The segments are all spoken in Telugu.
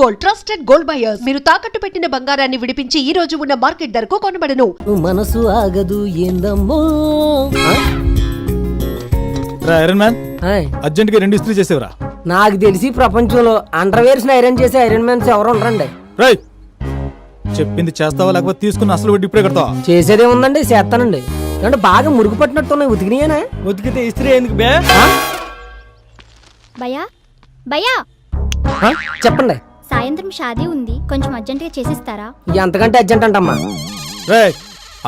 Gold, trusted gold buyers. మీరు తాకట్టు పెట్టిన బంగారాన్ని విడిపించి ఈ రోజు ఉన్న మార్కెట్ ధరకు కొనబడను. మనసు ఆగదు ఏందమ్మో. ఐరన్ మ్యాన్ అర్జెంట్ గా 2 ఇస్త్రీ చేసేవరా. నాకు తెలిసి ప్రపంచంలో అండర్వేర్స్ ఐరన్ చేసే ఐరన్ మ్యాన్స్ ఎవరు ఉండరండి. రై చెప్పింది చేస్తావా లేకపోతే తీసుకుని అసలు వడ్డీ ఇప్పుడే కడతావా? చేసేదే ఉందండి, చేస్తానండి. అంటే బాగా మురుగు పట్టినట్టున్నాయి. ఉతికినాయనా? ఉతికితే ఇస్త్రీ ఎందుకు బే? భయ్యా భయ్యా చెప్పండి. సాయంత్రం షాదీ ఉంది, కొంచెం అర్జెంట్ గా చేసిస్తారా? ఎంతకంటే అర్జెంట్ అంటమ్మా. రై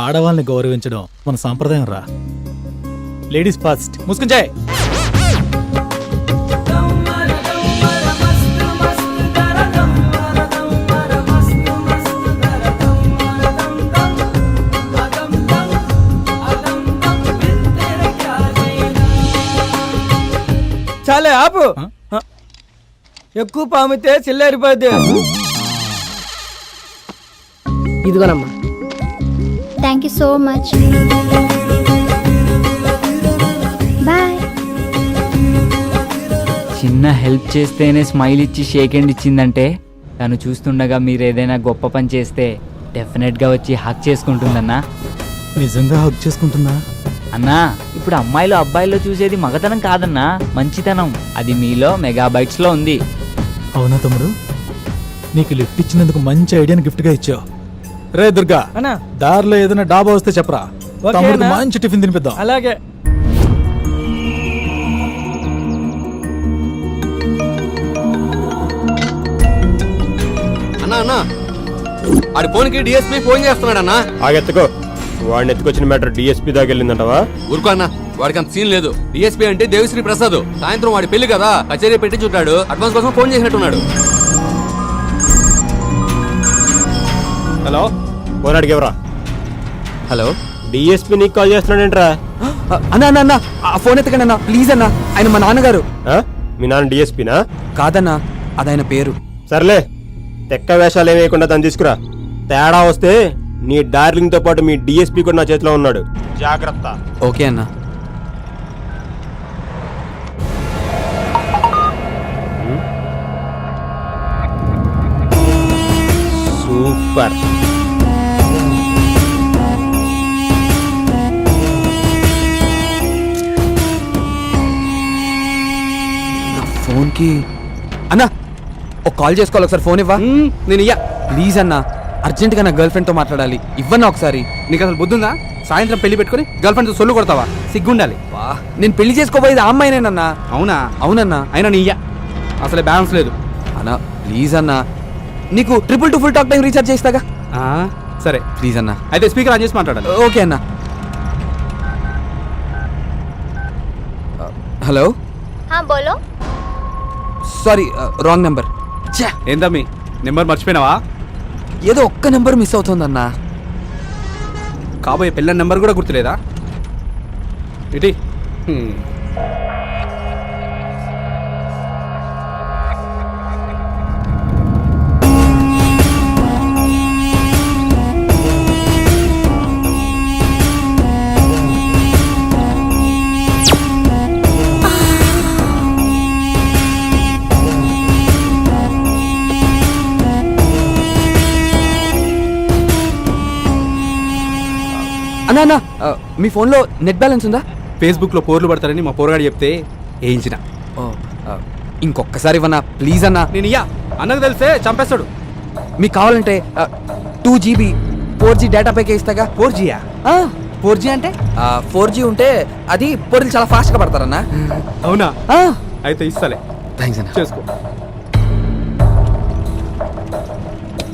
ఆడవాళ్ళని గౌరవించడం మన సాంప్రదాయం రా. Ladies first. ముసుకుంచాయ్. చాలే ఆపు. ఎక్కువ పామితే చిల్లరిపోద్ది. ఇదిగోనమ్మా. Thank you so much. Bye. చిన్న హెల్ప్ చేస్తేనే స్మైల్ ఇచ్చి షేక్ హ్యాండ్ ఇచ్చిందంటే తను చూస్తుండగా మీరు ఏదైనా గొప్ప పని చేస్తే డెఫినెట్గా వచ్చి హక్ చేసుకుంటుందన్నా. నిజంగా హక్ చేసుకుంటున్నా అన్నా? ఇప్పుడు అమ్మాయిలు అబ్బాయిల్లో చూసేది మగతనం కాదన్నా, మంచితనం. అది మీలో మెగాబైట్స్ లో ఉంది. అవునా తమ్ముడు? నీకు లిఫ్ట్ ఇచ్చినందుకు మంచి ఐడియాని గిఫ్ట్ గా ఇచ్చావు. రే దుర్గా, దారిలో ఏదైనా డాబా వస్తే చెప్పరా, తమ్ముడికి మంచి టిఫిన్ తినిపిద్దాం. అలాగే. అన్నా అన్నా ఆడి ఫోన్కి డిఎస్పీ ఫోన్ చేస్తున్నాడు అన్నా. ఆగెత్తుకో. వాడిని ఎత్తుకొచ్చిన మ్యాటర్ డిఎస్పీ దాకా వెళ్ళిందంటవా? ఊరుకో అన్న, వాడికి అంత సీన్ లేదు. డిఎస్పీ అంటే దేవిశ్రీ ప్రసాద్. సాయంత్రం వాడి పెళ్లి కదా, కచేరీ పెట్టి చుట్టాడు. అడ్వాన్స్ కోసం ఫోన్ చేసినట్టున్నాడు. హలో, ఫోన్ అడిగేవరా? హలో, డిఎస్పీ నీకు కాల్ చేస్తున్నాడేంట్రా? అన్నా అన్న అన్న ఆ ఫోన్ ఎత్తకండి అన్న ప్లీజ్ అన్న. ఆయన మా నాన్నగారు. మీ నాన్న డిఎస్పీనా? కాదన్నా, అదాయన పేరు. సర్లే, తెక్క వేషాలు ఏమి వేయకుండా దాన్ని తీసుకురా. తేడా వస్తే నీ డార్లింగ్ తో పాటు మీ డిఎస్పీ కూడా నా చేతిలో ఉన్నాడు. జాగ్రత్త. ఓకే అన్న. సూపర్. ఫోన్ కి అన్నా ఒక కాల్ చేసుకోవాలి. ఒకసారి ఫోన్ ఇవ్వా. నేను ఇయ్యా. ప్లీజ్ అన్నా, అర్జెంట్ గా నా గర్ల్ ఫ్రెండ్ తో మాట్లాడాలి. ఇవ్వన్నా ఒకసారి. నీకు అసలు బుద్ధుందా? సాయంత్రం పెళ్లి పెట్టుకుని గర్ల్ ఫ్రెండ్ తో సొల్లు కొడతావా? సిగ్గుండాలి. నేను పెళ్లి చేసుకోబోయేది ఆ అమ్మాయినేనన్నా. అవునా? అవునన్నా. అయినా నీ ఇయ్యా, అసలే బ్యాలెన్స్ లేదు. అన్నా ప్లీజ్ అన్నా, నీకు 222 ఫుల్ టాక్ టైం రీఛార్జ్ చేస్తాగా. సరే ప్లీజ్ అన్నా. అయితే స్పీకర్ ఆన్ చేసి మాట్లాడాలి. ఓకే అన్నా. హలో. బోలో. Sorry, wrong number. ఏందమ్మి, నెంబర్ మర్చిపోయినావా? ఏదో ఒక్క నెంబర్ మిస్ అవుతుందన్నా. కాబోయే పిల్లల నెంబర్ కూడా గుర్తులేదా? ఇటీ. అన్నా అన్నా, మీ ఫోన్లో నెట్ బ్యాలెన్స్ ఉందా? ఫేస్బుక్ లో పోర్లు పడతారని మా పోరగాడు చెప్తే వేయించిన. ఇంకొకసారి ఇవ్వనా ప్లీజ్ అన్నా. నేను ఇయ్యా, అన్నకు తెలిస్తే చంపేస్తాడు. మీకు కావాలంటే 2GB 4G డేటా ప్యాకే ఇస్తాగా. 4Gయా? 4G అంటే 4G ఉంటే అది పోర్లు చాలా ఫాస్ట్గా పడతారన్నా. అవునా? అయితే ఇస్తలే. థ్యాంక్స్ అన్న. చేసుకో.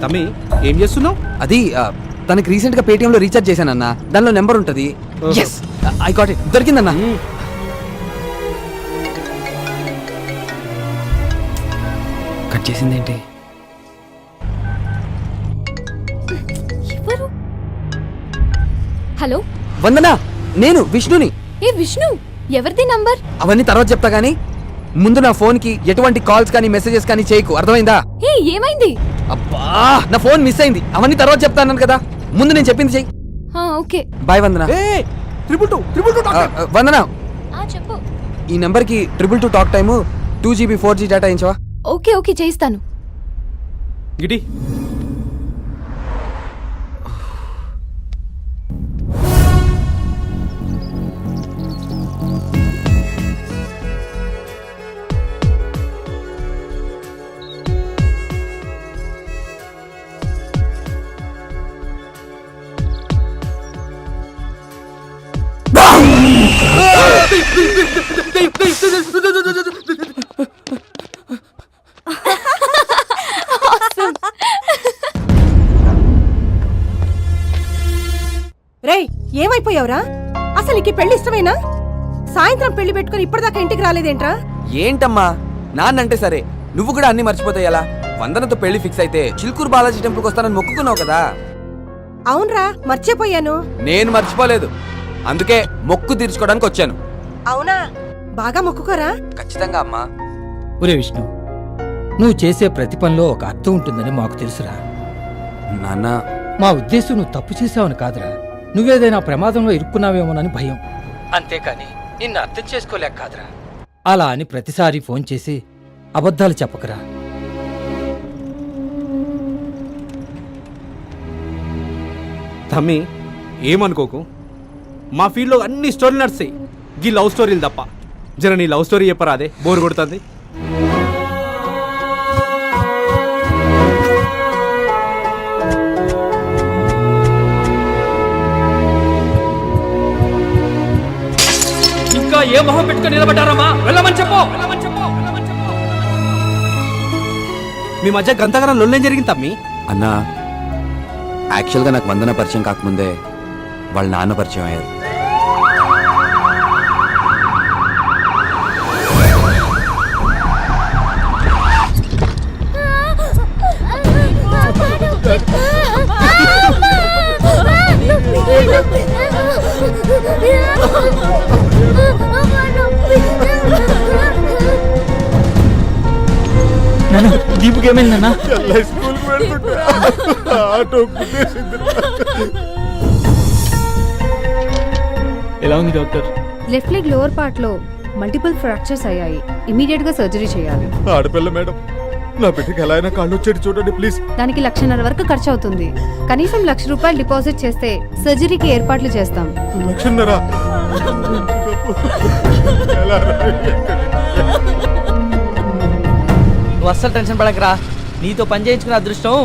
తమ్మి ఏం చేస్తున్నావు? అది తనకి రీసెంట్ గా పేటిఎం లో రీఛార్జ్ చేశానన్నా. దానిలో నెంబర్ ఉంటది. yes I got it. దొరికిందన్నా. కట్ చేసిందేంటి? ఎవరు? హలో వందనా, నేను విష్ణుని. ఏ విష్ణు, ఎవరిది నంబర్? అవన్నీ తర్వాత చెప్తా గానీ ముందు నా ఫోన్ కి ఎటువంటి కాల్స్ కానీ మెసేజెస్ కానీ చేయకు, అర్థమైందా? ఏ ఏమైంది? అబ్బా, నా ఫోన్ మిస్ అయింది. అవన్నీ తర్వాత చెప్తాను కదా, ముందు నేను చెప్పింది చెయ్యి. ఓకే బాయ్ వందనా. 222 వందనా, చెప్పు. ఈ నెంబర్ కి 222 talk time 2GB 4G data ఇచ్చావా? ఓకే ఓకే చేయిస్తాను. గిటి రేయ్ ఏమైపోయావురా? అసలు నీకు ఈ పెళ్లి ఇష్టమేనా? సాయంత్రం పెళ్లి పెట్టుకుని ఇప్పటిదాకా ఇంటికి రాలేదేంట్రా? ఏంటమ్మా నాన్నంటే సరే నువ్వు కూడా అన్ని మర్చిపోతాయి ఎలా? వందనతో పెళ్లి ఫిక్స్ అయితే చిలుకూరు బాలాజీ టెంపుల్కి వస్తానని మొక్కుకున్నావు కదా. అవునరా, మర్చిపోయాను. నేను మర్చిపోలేదు, అందుకే మొక్కు తీర్చుకోవడానికి వచ్చాను. అవునా, బాగా మొక్కుకోరా. ఖచ్చితంగా అమ్మా. ఒరే విష్ణు, నువ్వు చేసే ప్రతి పనిలో ఒక అర్థం ఉంటుందని మాకు తెలుసురా. నాన్న, మా ఉద్దేశం నువ్వు తప్పు చేసావని కాదురా, నువ్వేదైనా ప్రమాదంలో ఇరుక్కున్నావేమోనని భయం. అంతేకాని నిన్ను అర్థం చేసుకోలేక కాదురా. అలా అని ప్రతిసారి ఫోన్ చేసి అబద్ధాలు చెప్పకరా. తమ్మి ఏమనుకోకు, మా ఫీల్డ్లో అన్ని స్టోరీలు నడుస్తాయి, గీ లవ్ స్టోరీలు తప్ప. జర నీ లవ్ స్టోరీ చెప్పరా, అదే బోర్ కొడుతుంది. ఇంకా ఏ మొహం పెట్టుకుని నిలబడ్డారమ్మా? వెళ్ళమని చెప్పు. మీ మధ్య గంతగానం లొల్లేం జరిగింది తమ్మి? అన్నా యాక్చువల్గా నాకు వందన పరిచయం కాకముందే వాళ్ళ నాన్న పరిచయం అయ్యారు. దీపుకి ఏమైందన్నా? ఎలా ఉంది doctor? Left leg lower part లో మల్టిపుల్ ఫ్రాక్చర్స్ అయ్యాయి. ఇమీడియట్ గా సర్జరీ చేయాలి. ఆడపిల్ల మేడం, నా బిడ్డకి ఎలా అయినా కాళ్ళు వచ్చేది చూడండి ప్లీజ్. దానికి 1,50,000 వరకు ఖర్చు అవుతుంది. కనీసం ₹1,00,000 డిపాజిట్ చేస్తే సర్జరీకి ఏర్పాట్లు చేస్తాం. లక్షన్నరా? నువ్వు అస్సలు టెన్షన్ పడకరా. నీతో పని చేయించుకున్న అదృష్టం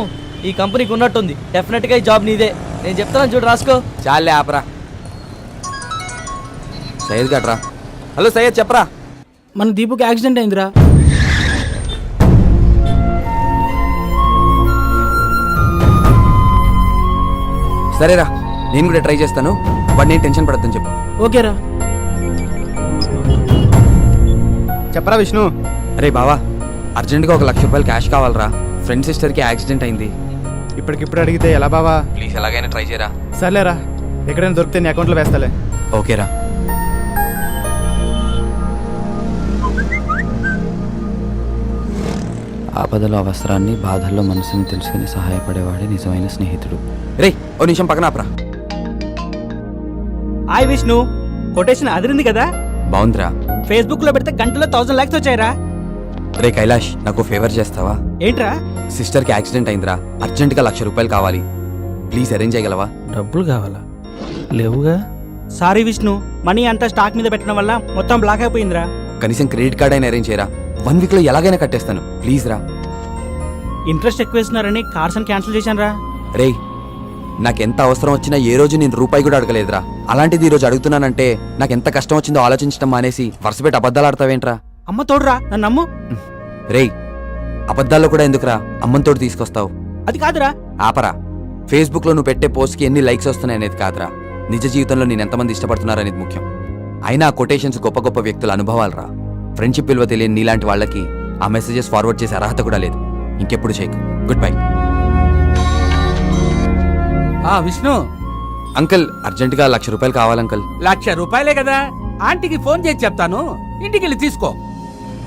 ఈ కంపెనీకి ఉన్నట్టుంది. డెఫినెట్ గా ఈ జాబ్ నీదే. నేను చెప్తాను చూడు, రాసుకో. చాలే ఆపరా. సయ్యద్ గట్రా. హలో సయ్యద్, చెప్పరా. మన దీపుకి యాక్సిడెంట్ అయిందిరా. సరేరా, నేను కూడా ట్రై చేస్తాను. వాడు నేను టెన్షన్ పడద్దని చెప్పు. ఓకేరా. చెప్పరా విష్ణు. అరే బావా, అర్జెంట్గా ₹1,00,000 క్యాష్ కావాలరా. ఫ్రెండ్ సిస్టర్కి యాక్సిడెంట్ అయింది. ఇప్పటికిప్పుడు అడిగితే ఎలా బావా? ప్లీజ్ ఎలాగైనా ట్రై చేయరా. సర్లేరా, ఎక్కడైనా దొరికితే నీ అకౌంట్లో వేస్తాలే. ఓకేరా. ఆపదలో అవసరాన్ని, బాధల్లో మనసుని తెలుసుకుని సహాయపడేవాడే నిజమైన స్నేహితుడు. రే ఓ నిమిషం పక్కన ఆపరా. హాయ్ విష్ణు, కొటేషన్ అదిరింది కదా? బాగుందిరా. ఫేస్బుక్ లో పెడితే గంటలో 1,000 లైక్స్ వచ్చాయిరా. రే కైలాష్, నాకు ఫేవర్ చేస్తావా? ఏంట్రా? సిస్టర్కి యాక్సిడెంట్ అయిందిరా. అర్జెంట్గా ₹1,00,000 కావాలి. ప్లీజ్ అరేంజ్ చేయగలవా? డబ్బులు కావాలా? లేవుగా. సారీ విష్ణు, మనీ అంతా స్టాక్ మీద పెట్టడం వల్ల మొత్తం బ్లాక్ అయిపోయిందిరా. కనీసం క్రెడిట్ కార్డ్ అయినా అరేంజ్ చేయరా. 1 వీక్లో ఎలాగైనా కట్టేస్తాను, ప్లీజ్ రా. ఇంట్రెస్ట్ ఎక్కువ ఇస్తున్నారని కార్స్ అని క్యాన్సిల్ చేశాను రా. రే, నాకెంత అవసరం వచ్చినా ఏ రోజు నేను రూపాయి కూడా అడగలేదురా. అలాంటిది ఈ రోజు అడుగుతున్నానంటే నాకెంత కష్టం వచ్చిందో ఆలోచించడం మానేసి వరుసపెట్టి అబద్ధాలు ఆడతావేంట్రా? అమ్మ తోడురా, నన్ను నమ్ము. రేయ్, అబద్ధాల్లో కూడా ఎందుకురా అమ్మంతోటి తీసుకొస్తావు? అది కాదురా. ఆపరా. ఫేస్బుక్లో నువ్వు పెట్టే పోస్ట్కి ఎన్ని లైక్స్ వస్తున్నాయి అనేది కాదురా, నిజ జీవితంలో నేను ఎంతమంది ఇష్టపడుతున్నారనేది ముఖ్యం. అయినా ఆ కొటేషన్స్ గొప్ప గొప్ప వ్యక్తుల అనుభవాలరా. ఫ్రెండ్షిప్ విలువ తెలియని నీలాంటి వాళ్ళకి ఆ మెసేజెస్ ఫార్వర్డ్ చేసే అర్హత కూడా లేదు. ఇంకెప్పుడు చేయకు. Good bye. విష్ణు అంకుల్, అర్జెంటుగా ₹1,00,000 కావాలి అంకుల్. ₹1,00,000 కదా, ఆంటీకి ఫోన్ చేసి చెప్తాను, ఇంటికి వెళ్ళి తీసుకో.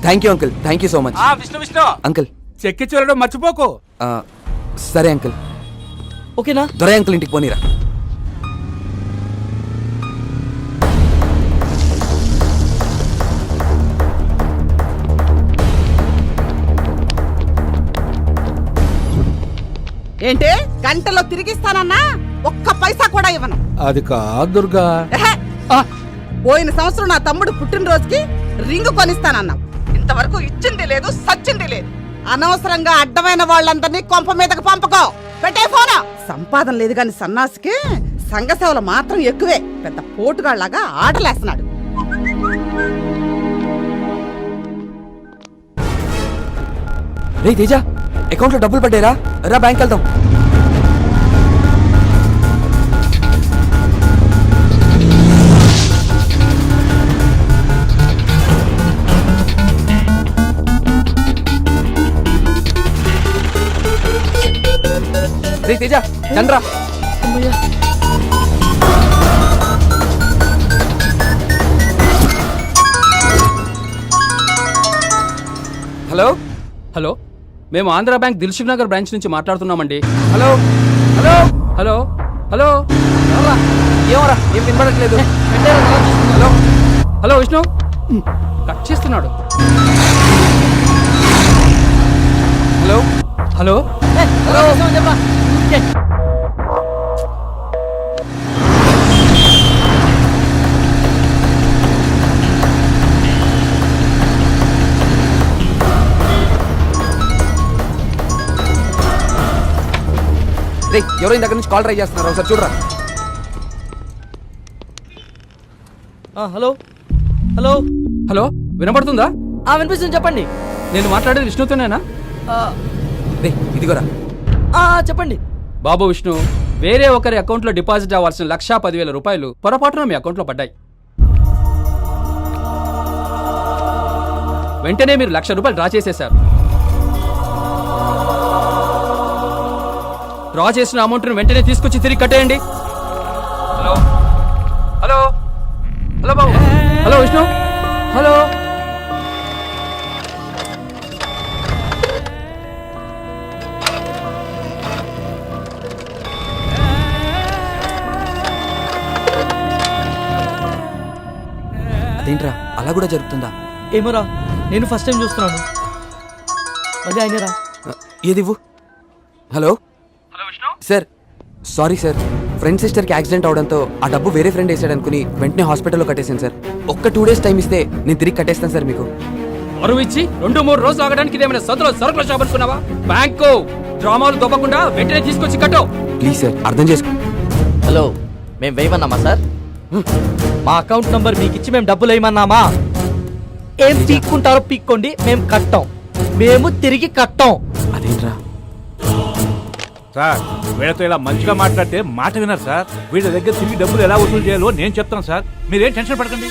Thank you uncle, thank you so much. Vishnu uncle చెక్కి చూడడం మర్చిపోకు. సరే అంకుల్. ఓకేనా? దొరై అంకుల్ ఇంటికి పోనీరా. ఏంటి గంటలో తిరిగిస్తానన్నా ఒక్క పైసా కూడా ఇవ్వను. అది కాదు దుర్గా. ఎహె. పోయిన సంవత్సరం నా తమ్ముడు పుట్టినరోజుకి రింగు కొనిస్తానన్నావు. ఇంతవరకు ఇచ్చింది లేదు, సచ్చింది లేదు. అనవసరంగా అడ్డమైన వాళ్ళందరినీ కొంప మీదకి పంపకో. పెట్టే ఫోనా. సంపాదన లేదు గాని సన్నాసికి సంఘ సేవలు మాత్రం ఎక్కువే. పెద్ద పోటుగాళ్లాగా ఆటలేస్తున్నాడు. రే తేజ, అకౌంట్లో డబ్బులు పడ్డారా? రా బ్యాంక్ వెళ్దాం. రే తేజ, రండ్రా. హలో హలో, మేము ఆంధ్ర బ్యాంక్ దిల్సుఖ్ నగర్ బ్రాంచ్ నుంచి మాట్లాడుతున్నామండి. హలో హలో హలో హలో, ఏమరా ఏం వినపడట్లేదు. హలో హలో విష్ణు, కట్ చేస్తున్నాడు. హలో హలో హలో చెప్పరా. రే ఎవరో దగ్గర నుంచి కాల్ ట్రై చేస్తున్నారు, ఒకసారి చూడరా. హలో హలో హలో, వినపడుతుందా? వినిపిస్తుంది, చెప్పండి. నేను మాట్లాడేది విష్ణుతోనేనా? రే ఇదిగోరా. చెప్పండి. బాబు విష్ణు, వేరే ఒకరి అకౌంట్లో డిపాజిట్ అవ్వాల్సిన 1,10,000 రూపాయలు పొరపాటున మీ అకౌంట్లో పడ్డాయి. వెంటనే మీరు 1,00,000 రూపాయలు డ్రా చేసేశారు. డ్రా చేసిన అమౌంట్ను వెంటనే తీసుకొచ్చి తిరిగి కట్టేయండి. హలో హలో హలో బాబు. హలో విష్ణు. హలో అదేంట్రా అలా కూడా జరుగుతుందా? ఏమోరా, నేను ఫస్ట్ టైం చూస్తున్నాను. మళ్ళీ అయినరా. ఏదివ్వు. Hello sir, sorry sir, friend సిస్టర్కి యాక్సిడెంట్ అవడంతో ఆ డబ్బు వేరే ఫ్రెండ్ వేసాడు అనుకుని వెంటనే హాస్పిటల్లో కట్టేసాను సార్. ఒక్క 2 days టైం ఇస్తే నేను తిరిగి కట్టేస్తాను సార్ మీకు. అరువు ఇచ్చి 2-3 రోజులు ఆగడానికి ఇదేమైనా సరుకుల షాప్ అనుకున్నావా? బ్యాంకు డ్రామాలు దొబ్బకుండా వెంటనే తీసుకొచ్చి కట్టు. ప్లీజ్ సార్, అర్థం చేసుకో. హలో, మేము వేయమన్నామా సార్? మా అకౌంట్ నంబర్ మీకు ఇచ్చి మేము డబ్బులు వేయమన్నామా? ఏం పీక్కుంటారో పీక్కోండి, మేము కట్టాం. మేము తిరిగి కట్టాం. అదేంట్రా సార్, వీళ్ళతో ఇలా మంచిగా మాట్లాడితే మాట విన్నారు సార్. వీళ్ళ దగ్గర తిరిగి డబ్బులు ఎలా వసూలు చేయాలో నేను చెప్తాను సార్. మీరేం టెన్షన్ పడకండి.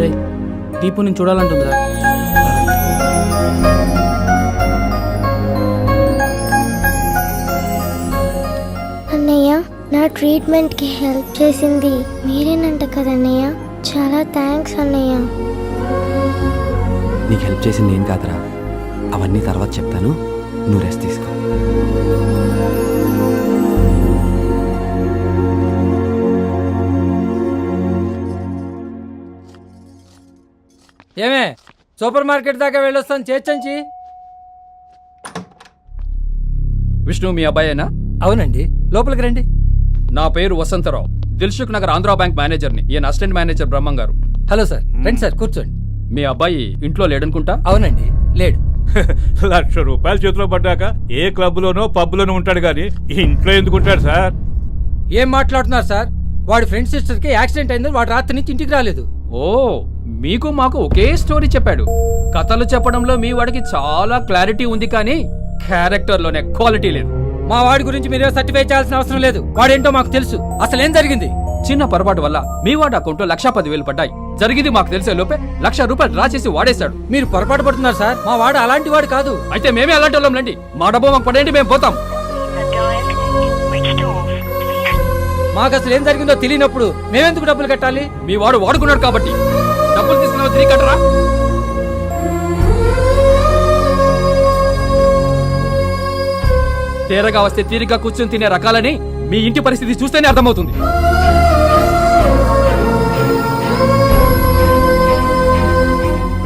రే, దీపు నేను చూడాలంటుందిరా. అన్నయ్య, నా ట్రీట్మెంట్కి హెల్ప్ చేసింది మీరేనంట కదన్నయ్య. చాలా థ్యాంక్స్ అన్నయ్య. నీకు హెల్ప్ చేసింది ఏం కాదురా, అవన్నీ తర్వాత చెప్తాను, నువ్వు రెస్ట్ తీసుకో. ఏమే, సూపర్ మార్కెట్ దాకా వెళ్ళొస్తాను చేర్చంచి. విష్ణు మీ అబ్బాయేనా? అవునండి, లోపలికి రండి. నా పేరు వసంతరావు, దిల్సుఖ్ నగర్ ఆంధ్రా బ్యాంక్ మేనేజర్ని. ఈయన అసిస్టెంట్ మేనేజర్ బ్రహ్మం గారు. హలో సార్, రండి సార్, కూర్చోండి. మీ అబ్బాయి ఇంట్లో లేడనుకుంటా? అవునండి, లేడు. 1,00,000 రూపాయలు చేతిలో పడ్డాక ఏ క్లబ్లోనో పబ్లోనో ఉంటాడు కానీ ఇంట్లో ఎందుకు ఉంటాడు సార్? ఏం మాట్లాడుతున్నారు సార్? వాడి ఫ్రెండ్ సిస్టర్కి యాక్సిడెంట్ అయిందని వాడు రాత్రి నుంచి ఇంటికి రాలేదు. ఓ, మీకు మాకు ఒకే స్టోరీ చెప్పాడు. కథలు చెప్పడంలో మీ వాడికి చాలా క్లారిటీ ఉంది, కానీ క్యారెక్టర్లోనే క్వాలిటీ లేదు. మా వాడి గురించి మీరే సర్టిఫై చేయాల్సిన అవసరం లేదు. వాడేంటో మాకు తెలుసు. అసలు ఏం జరిగింది? చిన్న పొరపాటు వల్ల మీ వాడి అకౌంట్లో 1,10,000 పడ్డాయి. జరిగింది మాకు తెలిసే లోపే 1,00,000 రూపాయలు డ్రా చేసి వాడేశాడు. మీరు పొరపాటు పడుతున్నారు సార్. మా వాడు అలాంటి వాడు కాదు. అయితే మేమే అలాంటి వాళ్ళం రండి. మా డబ్బు మాకు పడేయండి, మేము పోతాం. మాకు అసలు ఏం జరిగిందో తెలియనప్పుడు మేమెందుకు డబ్బులు కట్టాలి? మీ వాడు వాడుకున్నాడు కాబట్టి. డబ్బులు తీసుకున్నావు, తిరిగి కట్టరా. తేరగా వస్తే తీరిగ్గా కూర్చొని తినే రకాలని మీ ఇంటి పరిస్థితి చూస్తేనే అర్థమవుతుంది.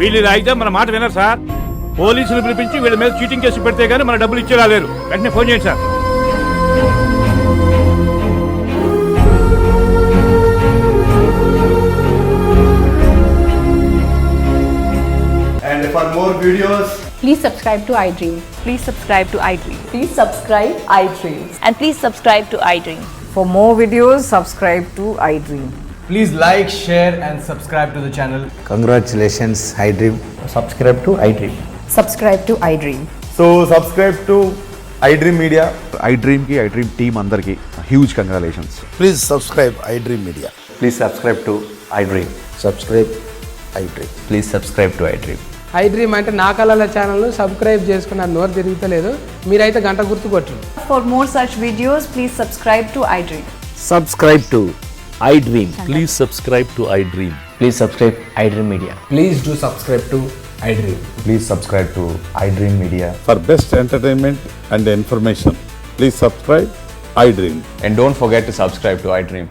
వీళ్ళు ఇలా అయితే మన మాట వినరు సార్. పోలీసులు పిలిపించి వీళ్ళ మీద చీటింగ్ కేసు పెడితే గానీ మన డబ్బులు ఇచ్చేలా లేరు. వెంటనే ఫోన్ చేయండి sir. And for more videos, Please subscribe to iDream. Please subscribe to iDream. Please subscribe iDream. And please subscribe to iDream. For more videos, subscribe to iDream. please like, share and subscribe to the channel. Congratulations iDream. Subscribe to iDream. Subscribe to iDream. So subscribe to iDream Media. iDream కి iDream టీమ్ అందరికి huge congratulations. Please subscribe iDream Media. Please subscribe to iDream. Subscribe iDream. Please subscribe to iDream. iDream అంటే నా కళల ఛానల్ సబ్స్క్రైబ్ చేసుకున్న నోరు తిరుగుతలేదు. మీరైతే గంట గుర్తు కొట్టు. For more such videos, please subscribe to iDream. Subscribe to iDream. Please subscribe to iDream. Please subscribe iDream media. Please do subscribe to iDream. Please subscribe to iDream media. For best entertainment and information, please subscribe iDream. And don't forget to subscribe to iDream.